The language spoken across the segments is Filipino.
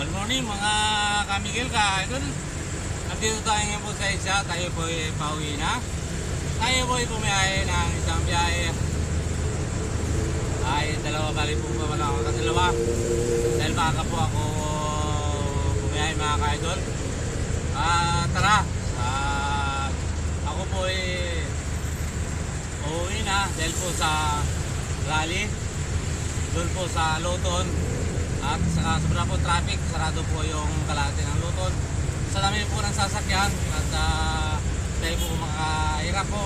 Good morning mga kamigil ka-idol. Nandito tayo ngayon po sa isa. Tayo po ay pauwi na. Tayo po ay bumiyahe ng isang biyahe. Ay dalawa bali po pa wala akong kasalawa. Dahil baka po ako bumiyahe mga ka-idol. Tara. Ako po ay uuwi na dahil po sa rally. Doon po sa Luton. At saka sobra po traffic, sarado po yung kalahati ng Luton. Sa dami po ng sasakyan at dahil po makahirap po,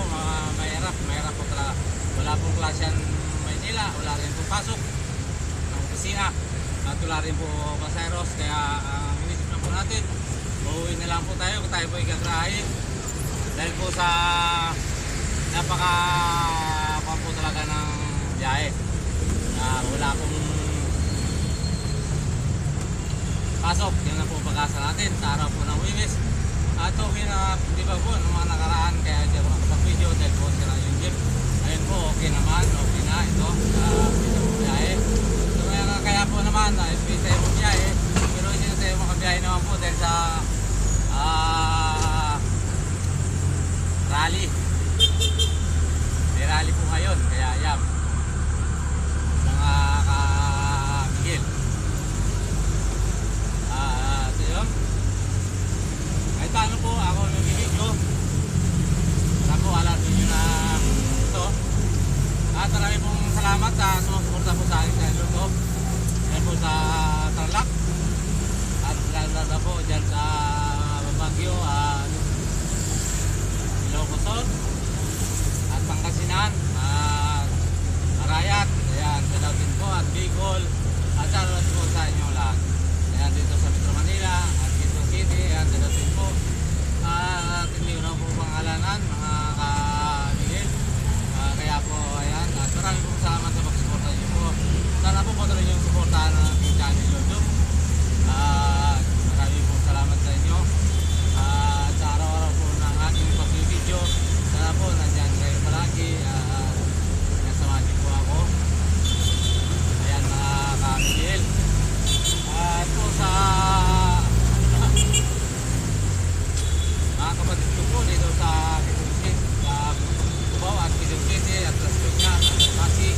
mahirap po talaga. Wala pong klase yan Maynila, wala rin po pasok ng opisina at wala rin po pasayeros. Kaya inisip na po natin, uuwi na lang po tayo kung tayo po igagrahin. Dahil po sa napaka po talaga ng biyahe. Wala pong pasok, yun na po pag-asa natin sa araw po ng Wibis. At okay na, di ba po, ng mga nakaraan, kaya hindi ako nakapag-video dahil po sira yung jeep. Ayun po, okay naman, okay na ito, pwede po biyahe. So kaya po naman, pwede tayo po biyahe, pero hindi na tayo makabiyahe naman po dahil sa rally. May rally po ngayon, kaya yan. Mga kamigil. Kahit paano po ako nag-video para po alam nyo na ito. At marami pong salamat sa sumusuporta po sa akin sa YouTube. Yan po sa Tarlac. At lalo po dyan sa Baguio at Ilocos at Pangasinan at Arayat. Ayan, salamat din po at Bicol. At salamat po sa inyo lahat. Ayan, dito sa Metro Manila at Quezon City. Ayan, salamat din po. At hindi ko na po pangalanan mga kamigil. Kaya po, ayan. At marami pong salamat sa pagsuporta nyo po. Sana po patuloy yung suportahan ng aking channel YouTube. Marami pong salamat sa inyo. At sa araw-araw po ng aking pag-video. Sana po, nandyan kayo palagi. Nasamahan niyo po ako. Ayan mga kamigil. At po sa mga kapatid ko po dito sa Quezon City, Cubao at Quezon City at Las Piñas at Pasig.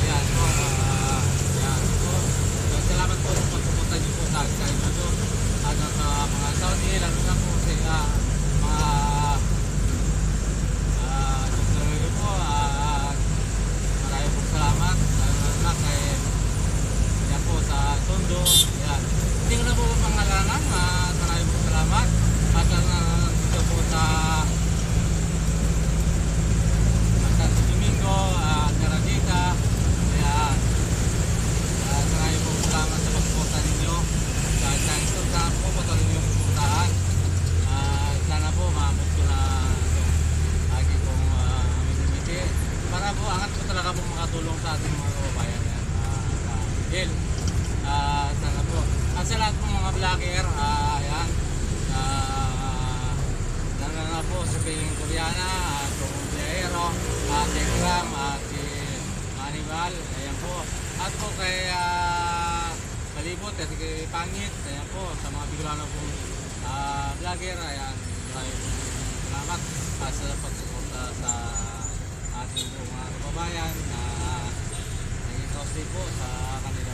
Ayan po, ayan po. Salamat po sa pagpupunta niyo po sa akin dito at sa mga Saudi, lalo na po sa mga doktor po. Maraming po salamat lalo na kay yan po sa Tondo. Ayan. Hindi ko na po pangalanan. Maraming po salamat. At dito po sa Santo Domingo at Naradita. Ayan. Maraming po salamat sa pagpupunta ninyo. Dahil sa ito, sana po patuloy niyo pupuntahan. Sana po maamot ko na lagi pong minimiti. Para po angat po talaga po makatulong sa ating mga kababayan. Ayan. Sana po. At sa lahat po mga vlogger, ayan. Na po sa Ping Koreana at Pong Biyahero at Telegram at si Manibal, ayan po. At po kay Palibot at kay Pangit, ayan po. Sa mga Bicolano pong vlogger, ayan. Maraming salamat sa pagsuporta sa ating mga kababayan na naging costly po sa kanila